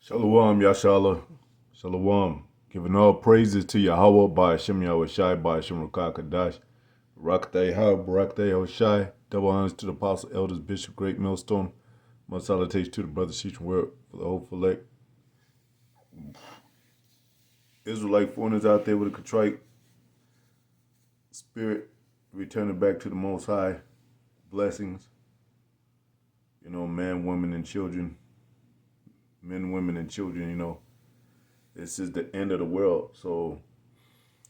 Shalom, Yashala. Shalom. Giving all praises to Yahweh by Hashem Yahushai by Hashem Rakakadash. Rakatay Ha, Barakatay Hoshai. Double honors to the apostle, elders, bishop, great millstone. Much salutations to the brothers teaching word for the whole elect. Israelite foreigners out there with a contrite spirit, returning back to the Most High. Blessings. Man, women, and children. Men, women, and children, This is the end of the world. So,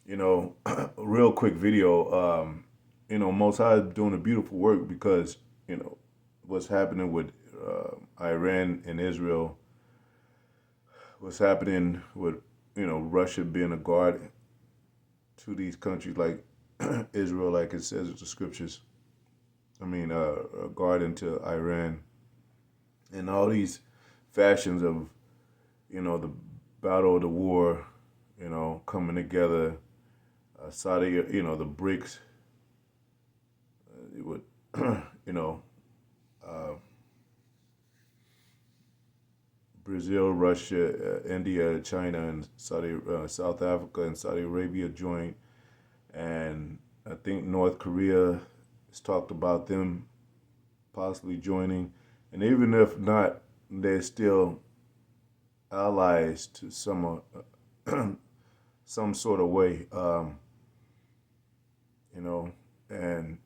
a real quick video. Most High is doing a beautiful work because, what's happening with Iran and Israel, what's happening with, Russia being a guard to these countries like Israel, like it says in the scriptures. A guard into Iran and all these fashions of, the battle of the war, coming together. Saudi, the BRICS, it would, Brazil, Russia, India, China, and South Africa and Saudi Arabia joined, and I think North Korea has talked about them possibly joining, and even if not, they're still allies to some sort of way, and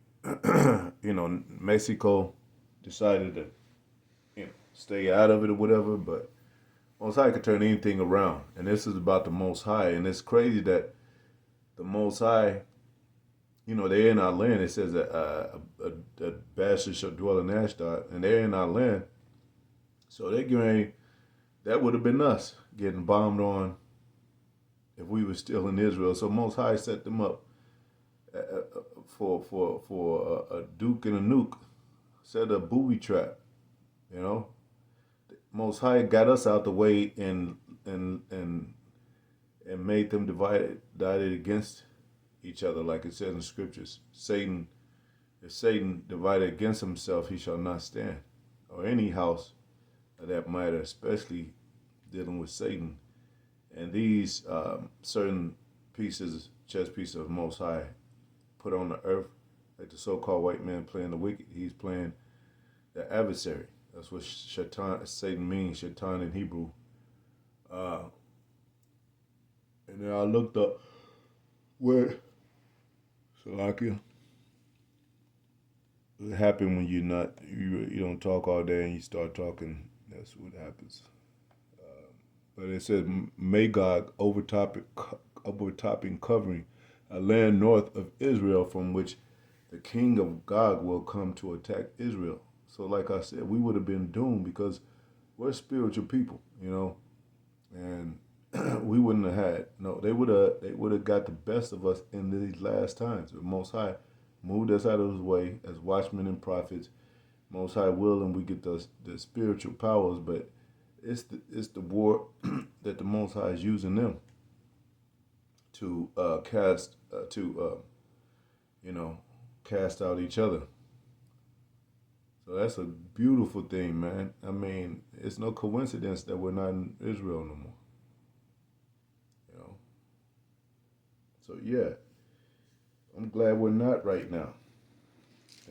Mexico decided to stay out of it or whatever, but Most High could turn anything around, and this is about the Most High, and it's crazy that the Most High, they're in our land. It says that a bastard shall dwell in Ashdod, and they're in our land, so they're getting. That would have been us getting bombed on if we were still in Israel. So Most High set them up for a duke and a nuke, set a booby trap. Most High got us out the way and made them divided against each other, like it says in the scriptures. If Satan divided against himself, he shall not stand, or any house of that matter, especially dealing with Satan. And these certain chess pieces of Most High put on the earth, like the so-called white man playing the wicked, he's playing the adversary. That's what Satan means, Shaitan in Hebrew. And then I looked up where Salakia. It happens when you don't talk all day and you start talking. That's what happens. But it says Magog overtopping covering a land north of Israel, from which the king of Gog will come to attack Israel. So, like I said, we would have been doomed because we're spiritual people, and we wouldn't have had they would have got the best of us in these last times. The Most High moved us out of his way as watchmen and prophets. Most High will, and we get the spiritual powers, but it's the war that the Most High is using them to cast out each other. So that's a beautiful thing, man. It's no coincidence that we're not in Israel no more. So yeah, I'm glad we're not right now.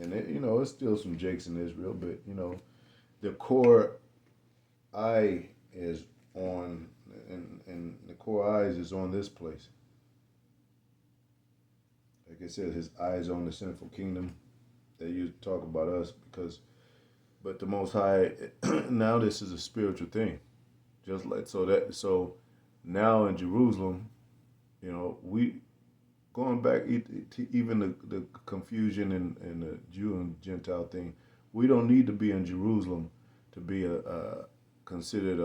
And it's still some jakes in Israel, but the core eye is on, and the core eyes is on this place. Like I said, his eyes on the sinful kingdom. They used to talk about us but the Most High, now this is a spiritual thing. So now in Jerusalem, we going back to even the confusion and the Jew and Gentile thing. We don't need to be in Jerusalem to be considered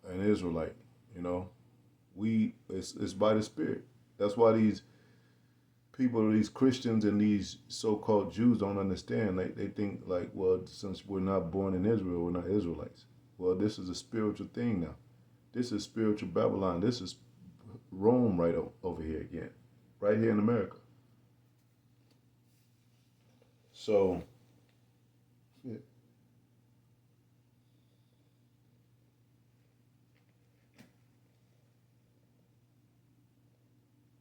an Israelite. It's by the Spirit. That's why these people, these Christians and these so-called Jews don't understand. They think like, well, since we're not born in Israel, we're not Israelites. Well, this is a spiritual thing now. This is spiritual Babylon. This is Rome right over here again, right here in America. So, yeah.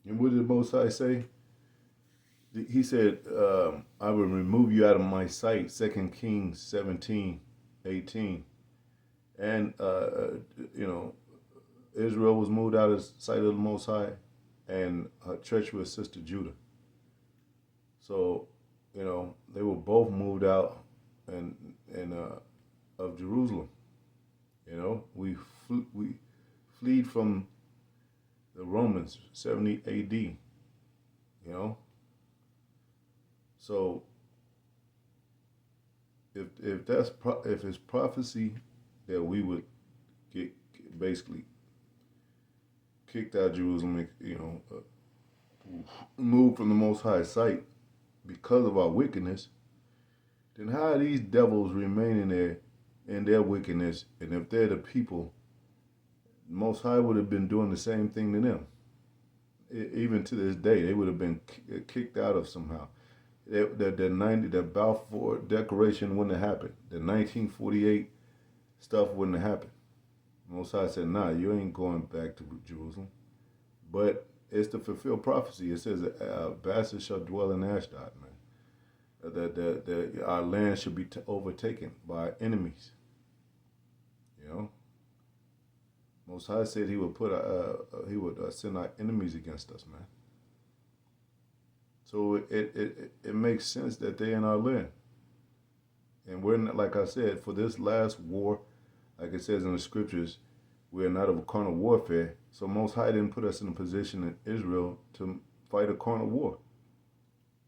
And what did the Most High say? He said, I will remove you out of my sight, 2 Kings 17:18. And, you know, Israel was moved out of sight of the Most High, and her treacherous sister Judah. So, you know, they were both moved out and of Jerusalem. You know, we fled from the Romans 70 A.D. You know, so if it's prophecy that we would get basically kicked out of Jerusalem, you know, moved from the Most High sight because of our wickedness, then how are these devils remaining there in their wickedness? And if they're the people, the Most High would have been doing the same thing to them. Even to this day, they would have been kicked out of somehow. The Balfour Declaration wouldn't have happened. The 1948 stuff wouldn't have happened. Most High said, "Nah, you ain't going back to Jerusalem." But it's to fulfill prophecy. It says, "Bastards shall dwell in Ashdod." Man, that our land should be overtaken by enemies. You know, Most High said He would send our enemies against us, man. So it makes sense that they're in our land. And we're not, like I said, for this last war, like it says in the scriptures, we are not of a carnal warfare. So Most High didn't put us in a position in Israel to fight a carnal war.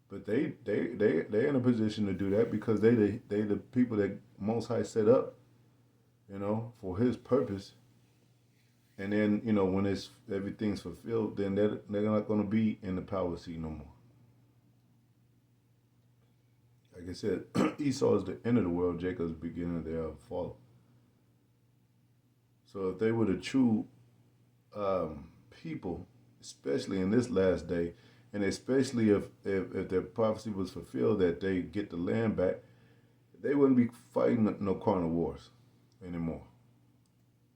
But they're in a position to do that because they the people that Most High set up, you know, for His purpose. And then, you know, when everything's fulfilled, then they're not going to be in the power seat no more. Like I said, Esau is the end of the world. Jacob's the beginning thereof follow. So if they were the true people, especially in this last day, and especially if their prophecy was fulfilled that they get the land back, they wouldn't be fighting no carnal wars anymore.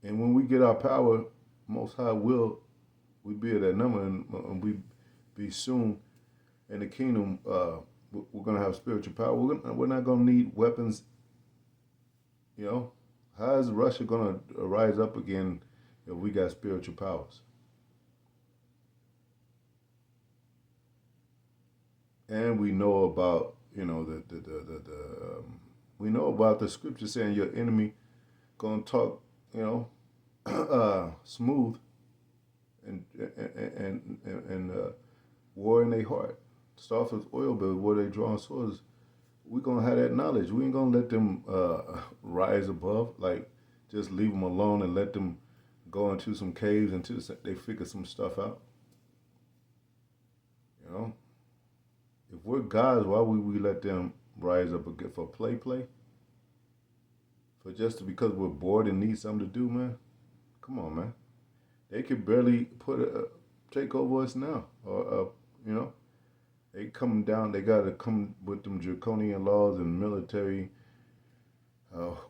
And when we get our power, Most High we be at that number, and we be soon in the kingdom. We're going to have spiritual power. We're not going to need weapons. You know, how is Russia going to rise up again if we got spiritual powers? And we know about, you know, we know about the scripture saying your enemy going to talk, you know, smooth and war in their heart. Start with oil, but where they drawing swords, we're going to have that knowledge. We ain't going to let them rise above, like just leave them alone and let them go into some caves until they figure some stuff out. You know? If we're gods, why would we let them rise up again for play? For just because we're bored and need something to do, man? Come on, man. They could barely take over us now. Or, you know? They come down, they got to come with them draconian laws and military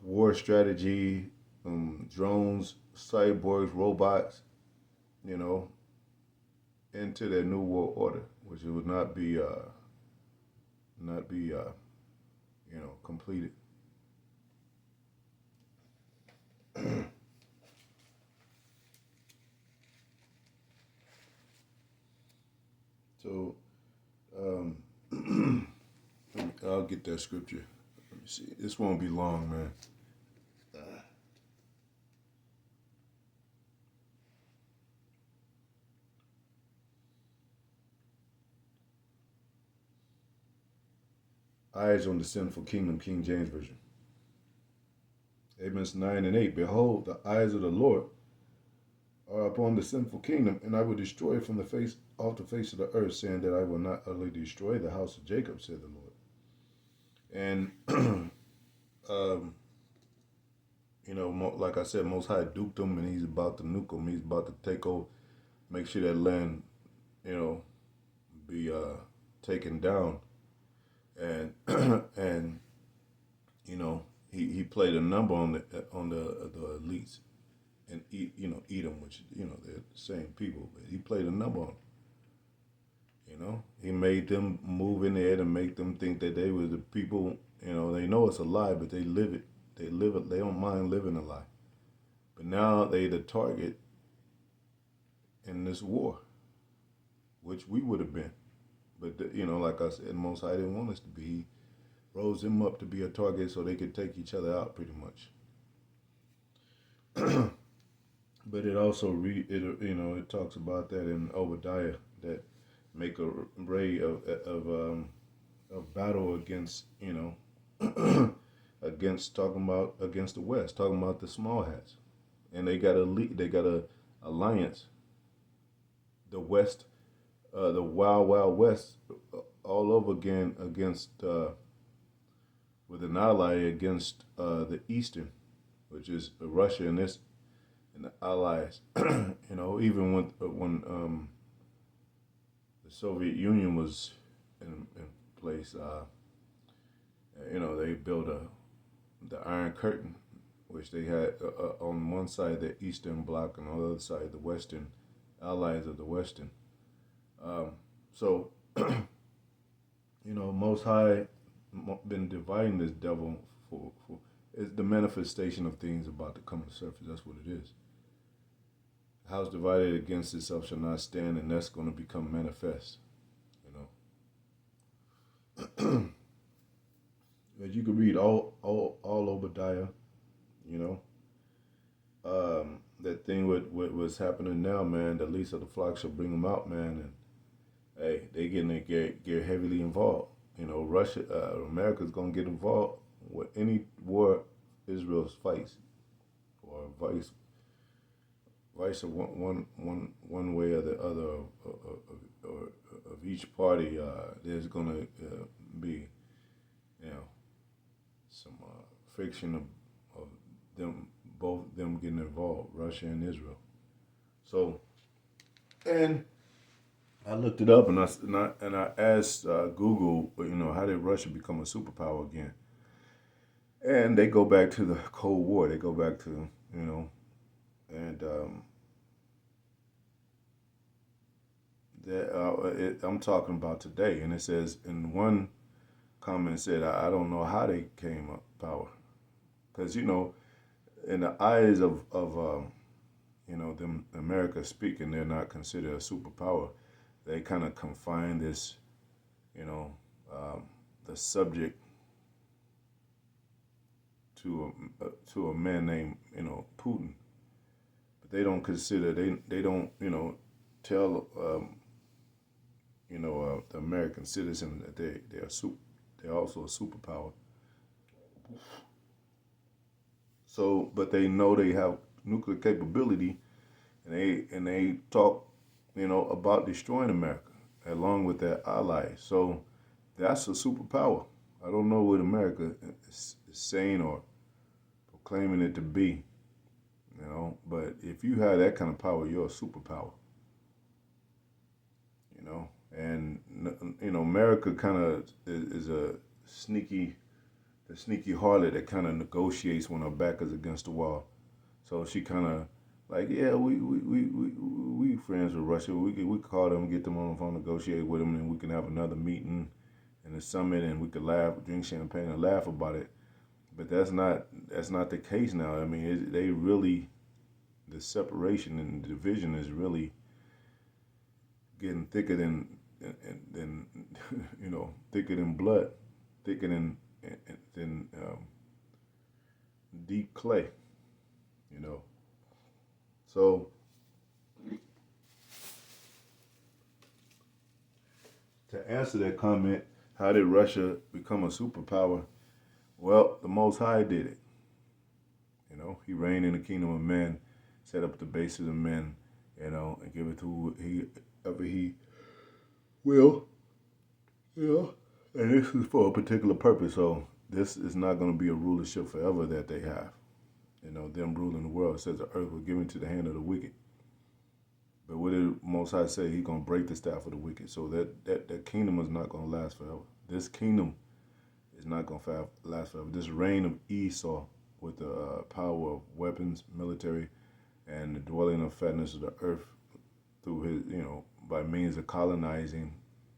war strategy, drones, cyborgs, robots, you know, into their new world order, which it would not be, you know, completed. So, I'll get that scripture. Let me see. This won't be long, man. Eyes on the sinful kingdom, King James Version. Amos 9:8. Behold, the eyes of the Lord are upon the sinful kingdom, and I will destroy it from off the face of the earth, saying that I will not utterly destroy the house of Jacob, said the Lord. And you know, like I said, Most High duped them, and He's about to nuke them. He's about to take over, make sure that land, you know, be taken down, and and you know, he played a number on the elites, and eat them, which, you know, they're the same people, but he played a number on them. You know, he made them move in there to make them think that they were the people. You know, they know it's a lie, but they live it. They live it. They don't mind living a lie. But now they the target in this war, which we would have been. But you know, like I said, Most High didn't want us to be. He rose them up to be a target so they could take each other out, pretty much. But it also it talks about that in Obadiah that make a ray of battle against against talking about against the West, talking about the small hats, and they got a alliance, the West, the Wild West, all over again against with an ally against the Eastern, which is Russia and this and the allies. Even when the Soviet Union was in place, they built the Iron Curtain, which they had on one side the Eastern Bloc and on the other side the Western allies of the Western. So, Most High been dividing this devil for it's the manifestation of things about to come to surface. That's what it is. The house divided against itself shall not stand, and that's going to become manifest. But you can read all Obadiah. You know, that thing with what's happening now, man. The least of the flock shall bring them out, man. And hey, they get heavily involved. Russia, America's gonna get involved with any war Israel fights, or vice of one way or the other of each party. There's gonna be, some friction of them getting involved, Russia and Israel. So, and I looked it up and I asked Google, how did Russia become a superpower again? And they go back to the Cold War. They go back to and I'm talking about today. And it says in one comment said, I don't know how they came up power, because in the eyes of them America speaking, they're not considered a superpower. They kind of confine this, the subject to a man named Putin, but they don't consider they don't tell the American citizen that they're also a superpower. So, but they know they have nuclear capability, and they talk about destroying America along with their allies. So that's a superpower. I don't know what America is saying or proclaiming it to be, but if you have that kind of power, you're a superpower. And America kind of is the sneaky harlot that kind of negotiates when her back is against the wall. So she kind of like, yeah, we friends with Russia. We call them, get them on the phone, negotiate with them, and we can have another meeting and a summit, and we could laugh, drink champagne, and laugh about it. But that's not the case now. I mean, they really, the separation and the division is really getting thicker than thicker than blood, thicker than deep clay. So to answer that comment, how did Russia become a superpower? Well, the Most High did it. He reigned in the kingdom of men, set up the bases of men, and give it to whoever he will. And this is for a particular purpose. So this is not going to be a rulership forever that they have. Them ruling the world. It says the earth was given to the hand of the wicked. But what did Most High say? He's going to break the staff of the wicked. So that kingdom is not going to last forever. This kingdom is not going to last forever. This reign of Esau with the power of weapons, military, and the dwelling of fatness of the earth through his, by means of colonizing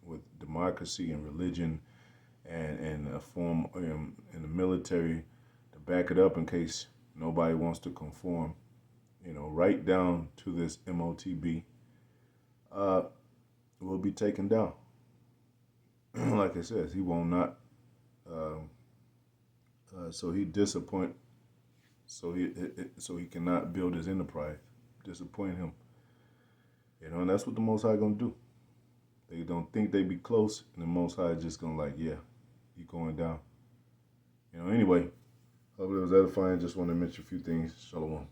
with democracy and religion and a form in the military to back it up in case nobody wants to conform, right down to this MOTB, will be taken down. Like I said, he will not. So he disappoint. So he cannot build his enterprise. Disappoint him. And that's what the Most High gonna do. They don't think they be close, and the Most High just gonna like, yeah, he going down. Anyway, hope it was edifying. Just want to mention a few things. Shalom.